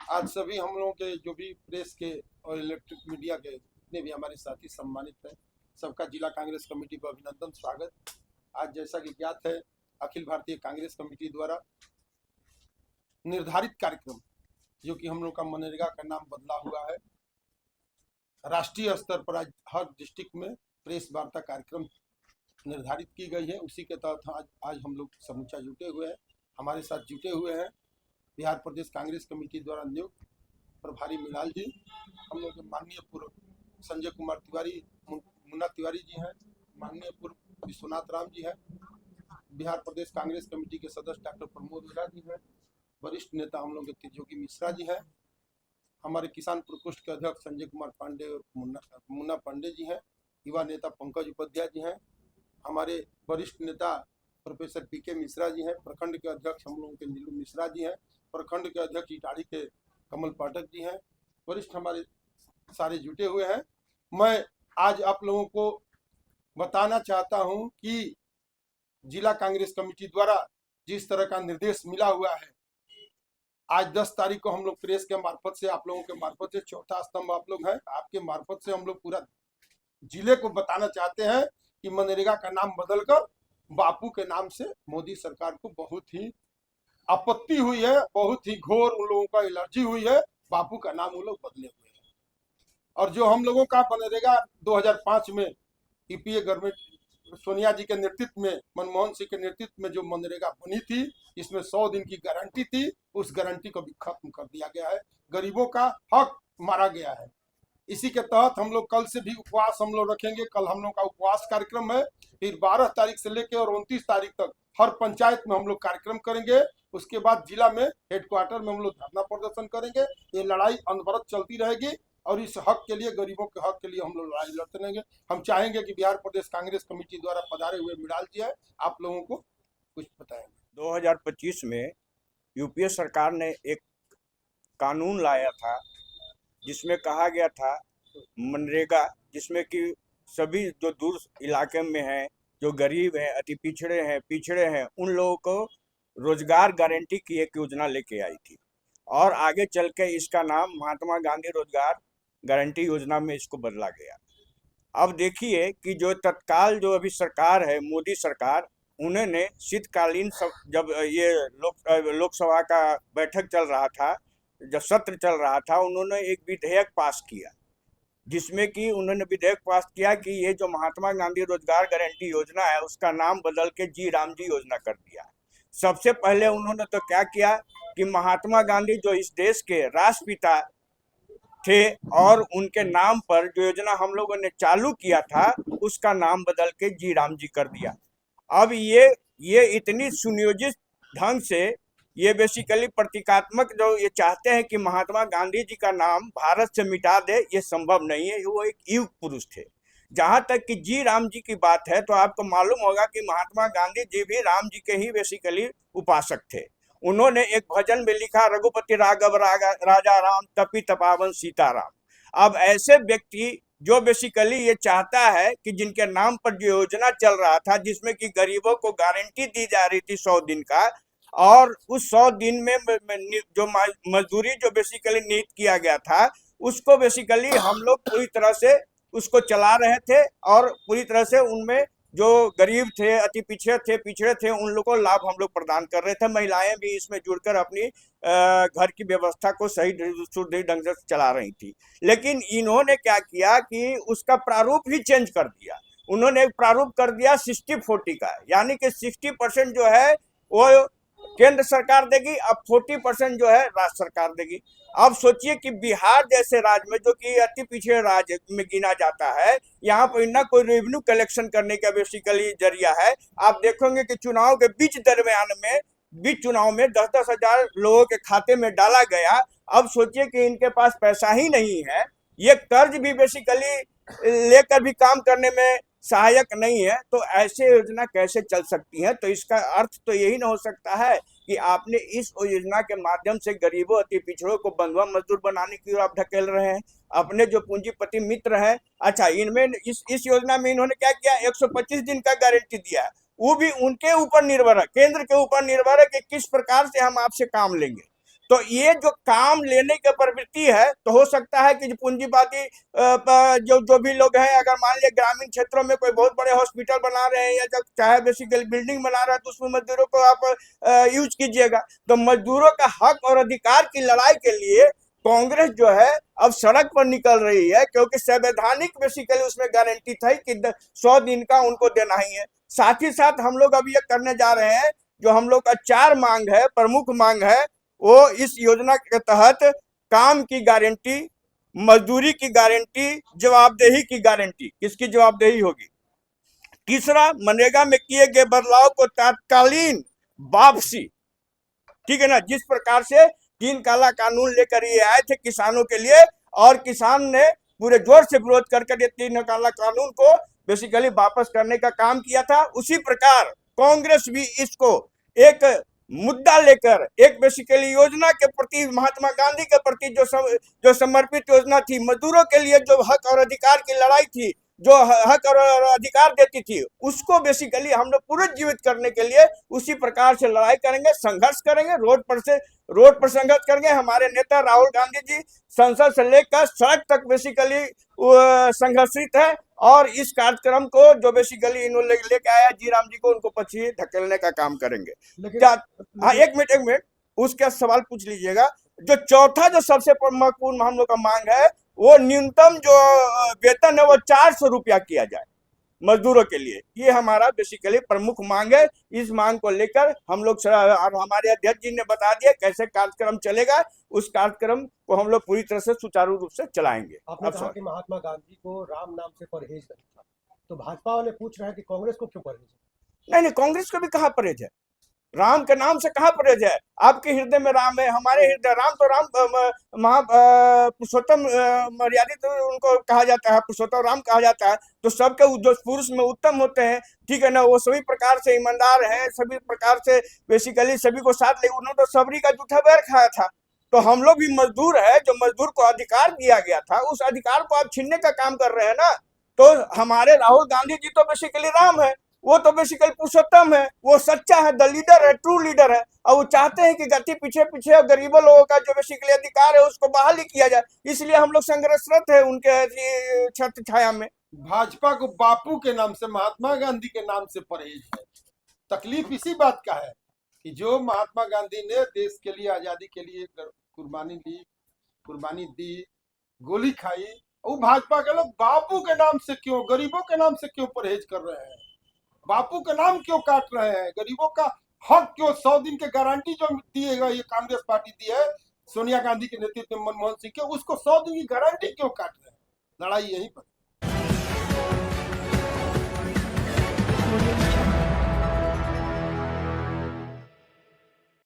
आज सभी हम लोगों के जो भी प्रेस के और इलेक्ट्रिक मीडिया के जितने भी हमारे साथी सम्मानित हैं, सबका जिला कांग्रेस कमेटी पर अभिनंदन स्वागत। आज जैसा कि ज्ञात है, अखिल भारतीय कांग्रेस कमेटी द्वारा निर्धारित कार्यक्रम जो कि हम लोग का मनरेगा का नाम बदला हुआ है, राष्ट्रीय स्तर पर आज हर डिस्ट्रिक्ट में प्रेस वार्ता कार्यक्रम निर्धारित की गई है। उसी के तहत आज हम लोग समूचा जुटे हुए हैं। हमारे साथ जुटे हुए हैं बिहार प्रदेश कांग्रेस कमेटी द्वारा नियुक्त प्रभारी मृणाल जी, हम लोग के माननीय पूर्व संजय कुमार तिवारी, मुन्ना तिवारी जी हैं, माननीय पूर्व विश्वनाथ राम जी हैं, बिहार प्रदेश कांग्रेस कमेटी के सदस्य डॉक्टर प्रमोद ओझा जी हैं, वरिष्ठ नेता हम लोग के त्रियोगी मिश्रा जी हैं, हमारे किसान प्रकोष्ठ के अध्यक्ष संजय कुमार पांडे और मुन्ना पांडे जी हैं, युवा नेता पंकज उपाध्याय जी हैं, हमारे वरिष्ठ नेता प्रोफेसर पीके मिश्रा जी हैं, प्रखंड के अध्यक्ष हम लोगों के नीलू मिश्रा जी हैं, प्रखंड के अध्यक्ष इटाड़ी के कमल पाठक जी हैं, वरिष्ठ हमारे सारे जुटे हुए हैं। मैं आज आप लोगों को बताना चाहता हूं कि जिला कांग्रेस कमेटी द्वारा जिस तरह का निर्देश मिला हुआ है, आज 10 तारीख को हम लोग प्रेस के मार्फत से, आप लोगों के मार्फत से, चौथा स्तंभ आप लोग हैं, आपके मार्फत से हम लोग पूरा जिले को बताना चाहते हैं कि मनरेगा का नाम बदलकर बापू के नाम से मोदी सरकार को बहुत ही आपत्ति हुई है, बहुत ही घोर उन लोगों का एलर्जी हुई है। बापू का नाम वो लोग बदले हुए हैं। और जो हम लोगों का मनरेगा 2005 में यूपीए गवर्नमेंट सोनिया जी के नेतृत्व में, मनमोहन सिंह के नेतृत्व में जो मनरेगा बनी थी, इसमें 100 दिन की गारंटी थी, उस गारंटी को भी खत्म कर दिया गया है। गरीबों का हक मारा गया है। इसी के तहत हम लोग कल से भी उपवास हम लोग रखेंगे। कल हम लोग का उपवास कार्यक्रम है। फिर 12 तारीख से लेकर और 29 तारीख तक हर पंचायत में हम लोग कार्यक्रम करेंगे। उसके बाद जिला में हेडक्वार्टर में हम लोग धरना प्रदर्शन करेंगे। ये लड़ाई अनवरत चलती रहेगी और इस हक के लिए, गरीबों के हक के लिए हम लोग लड़ाई लड़ते रहेंगे। हम चाहेंगे कि बिहार प्रदेश कांग्रेस कमेटी द्वारा पधारे हुए मृणाल जी है, आप लोगों को कुछ बताएंगे। 2025 में यूपीए सरकार ने एक कानून लाया था जिसमें कहा गया था मनरेगा, जिसमें कि सभी जो दूर इलाके में हैं, जो गरीब हैं, अति पिछड़े हैं, उन लोगों को रोजगार गारंटी की एक योजना लेके आई थी और आगे चल के इसका नाम महात्मा गांधी रोजगार गारंटी योजना में इसको बदला गया। अब देखिए कि जो तत्काल जो अभी सरकार है, मोदी सरकार, उन्होंने शीतकालीन जब ये लोकसभा का बैठक चल रहा था, जब सत्र चल रहा था, उन्होंने एक विधेयक पास किया जिसमें कि उन्होंने विधेयक पास किया कि ये जो महात्मा गांधी रोजगार गारंटी योजना है उसका नाम बदल के जी राम जी योजना कर दिया। सबसे पहले उन्होंने तो क्या किया कि महात्मा गांधी जो इस देश के राष्ट्रपिता थे और उनके नाम पर जो योजना हम लोगों ने चालू किया था उसका नाम बदल के जी राम जी कर दिया। अब ये इतनी सुनियोजित ढंग से ये बेसिकली प्रतीकात्मक जो ये चाहते हैं कि महात्मा गांधी जी का नाम भारत से मिटा दे, ये संभव नहीं है। वो एक युग पुरुष थे। जहां तक कि जी राम जी की बात है तो आपको मालूम होगा कि महात्मा गांधी जी भी राम जी के ही बेसिकली उपासक थे। उन्होंने एक भजन में लिखा, रघुपति राघव राजा राम तपी तपावन सीताराम। अब ऐसे व्यक्ति जो बेसिकली ये चाहता है कि जिनके नाम पर जो योजना चल रहा था, जिसमें कि गरीबों को गारंटी दी जा रही थी 100 दिन का, और उस 100 दिन में जो मजदूरी जो बेसिकली नियत किया गया था, उसको बेसिकली हम लोग पूरी तरह से उसको चला रहे थे और पूरी तरह से उनमें जो गरीब थे, अति पिछड़े थे, उन लोगों को लाभ हम लोग प्रदान कर रहे थे। महिलाएं भी इसमें जुड़कर अपनी घर की व्यवस्था को सही सुदृढ़ ढंग से चला रही थी। लेकिन इन्होंने क्या किया कि उसका प्रारूप ही चेंज कर दिया। उन्होंने एक प्रारूप कर दिया 60-40 का, यानी कि 60% जो है वो केंद्र सरकार देगी, अब 40% जो है राज्य सरकार देगी। अब सोचिए कि बिहार जैसे राज्य में, जो कि अति पिछड़े राज्य में गिना जाता है, यहाँ पर ना कोई रेवेन्यू कलेक्शन करने का बेसिकली जरिया है। आप देखोगे कि चुनाव के बीच चुनाव में 10-10 हजार लोगों के खाते में डाला गया। अब सोचिए कि इनके पास पैसा ही नहीं है, ये कर्ज भी बेसिकली लेकर भी काम करने में सहायक नहीं है, तो ऐसे योजना कैसे चल सकती है। तो इसका अर्थ तो यही ना हो सकता है कि आपने इस योजना के माध्यम से गरीबों, अति पिछड़ों को बंधुआ मजदूर बनाने की ओर आप ढकेल रहे हैं। अपने जो पूंजीपति मित्र हैं, अच्छा, इनमें इस योजना में इन्होंने क्या किया, 125 दिन का गारंटी दिया है। वो भी उनके ऊपर निर्भर है, केंद्र के ऊपर निर्भर है कि किस प्रकार से हम आपसे काम लेंगे। तो ये जो काम लेने की प्रवृत्ति है, तो हो सकता है कि जो पूंजीवादी जो भी लोग हैं, अगर मान लिया ग्रामीण क्षेत्रों में कोई बहुत बड़े हॉस्पिटल बना रहे हैं या जब चाहे बेसिकली बिल्डिंग बना रहा है, तो उसमें मजदूरों को आप यूज कीजिएगा। तो मजदूरों का हक और अधिकार की लड़ाई के लिए कांग्रेस जो है अब सड़क पर निकल रही है, क्योंकि संवैधानिक बेसिकली उसमें गारंटी थी कि 100 दिन का उनको देना ही है। साथ ही साथ हम लोग अब ये करने जा रहे हैं, जो हम लोग का 4 मांग है, प्रमुख मांग है, वो इस योजना के तहत काम की गारंटी, मजदूरी की गारंटी, जवाबदेही की गारंटी। किसकी जवाबदेही होगी? तीसरा, मनरेगा में किए गए बदलाव को तत्कालीन वापसी, ठीक है ना। जिस प्रकार से 3 काला कानून लेकर ये आए थे किसानों के लिए, और किसान ने पूरे जोर से विरोध करके ये 3 काला कानून को बेसिकली वापस करने का काम किया था, उसी प्रकार कांग्रेस भी इसको एक मुद्दा लेकर, एक बेसिकली योजना के प्रति, महात्मा गांधी के प्रति जो समर्पित योजना थी, मजदूरों के लिए जो हक और अधिकार की लड़ाई थी, जो हक और अधिकार देती थी, उसको बेसिकली हम लोग पुनर्जीवित करने के लिए उसी प्रकार से लड़ाई करेंगे, संघर्ष करेंगे, रोड पर संघर्ष करेंगे। हमारे नेता राहुल गांधी जी संसद से लेकर सड़क तक बेसिकली संघर्षित है, और इस कार्यक्रम को जो बेसिकली इन्होंने लेके आया जी राम जी को, उनको पीछे धकेलने का काम करेंगे। क्या? हाँ, एक मिनट, उसका सवाल पूछ लीजिएगा। जो चौथा जो सबसे महत्वपूर्ण हम लोग का मांग है, वो न्यूनतम जो वेतन है वो 400 रुपया किया जाए मजदूरों के लिए। ये हमारा बेसिकली प्रमुख मांग है। इस मांग को लेकर हम लोग, और हमारे अध्यक्ष जी ने बता दिया कैसे कार्यक्रम चलेगा, उस कार्यक्रम को हम लोग पूरी तरह से सुचारू रूप से चलाएंगे। आपने कहा कि महात्मा गांधी को राम नाम से परहेज नहीं था, तो भाजपा वाले पूछ रहे हैं कि कांग्रेस को क्यों परहेज है? नहीं, कांग्रेस को भी कहाँ परहेज है? राम के नाम से कहाँ परहेज है? आपके हृदय में राम है, हमारे हृदय राम, तो राम पुरुषोत्तम मर्यादित उनको कहा जाता है, पुरुषोत्तम राम कहा जाता है। तो सबके जो पुरुष में उत्तम होते हैं, ठीक है ना, वो सभी प्रकार से ईमानदार हैं, सभी प्रकार से बेसिकली सभी को साथ ले। उन्होंने तो सबरी का जूठा बैर खाया था। तो हम लोग भी मजदूर है, जो मजदूर को अधिकार दिया गया था, उस अधिकार को आप छीनने का काम कर रहे हैं ना। तो हमारे राहुल गांधी जी तो बेसिकली राम है, वो तो बेसिकली पुरुषोत्तम है, वो सच्चा है, द लीडर है, ट्रू लीडर है। और वो चाहते हैं कि गति पीछे पीछे गरीबों लोगों का जो बेसिकली अधिकार है उसको बहाली किया जाए, इसलिए हम लोग संघर्षरत है उनके छत्र छाया में। भाजपा को बापू के नाम से, महात्मा गांधी के नाम से परहेज है। तकलीफ इसी बात का है कि जो महात्मा गांधी ने देश के लिए, आजादी के लिए कुर्बानी दी, गोली खाई, वो भाजपा के लोग बापू के नाम से क्यों, गरीबों के नाम से क्यों परहेज कर रहे हैं? बापू का नाम क्यों काट रहे हैं? गरीबों का हक क्यों, 100 दिन के गारंटी जो दिएगा ये कांग्रेस पार्टी दी है सोनिया गांधी के नेतृत्व में, मनमोहन सिंह के, उसको 100 दिन की गारंटी क्यों काट रहे हैं? लड़ाई यहीं पर।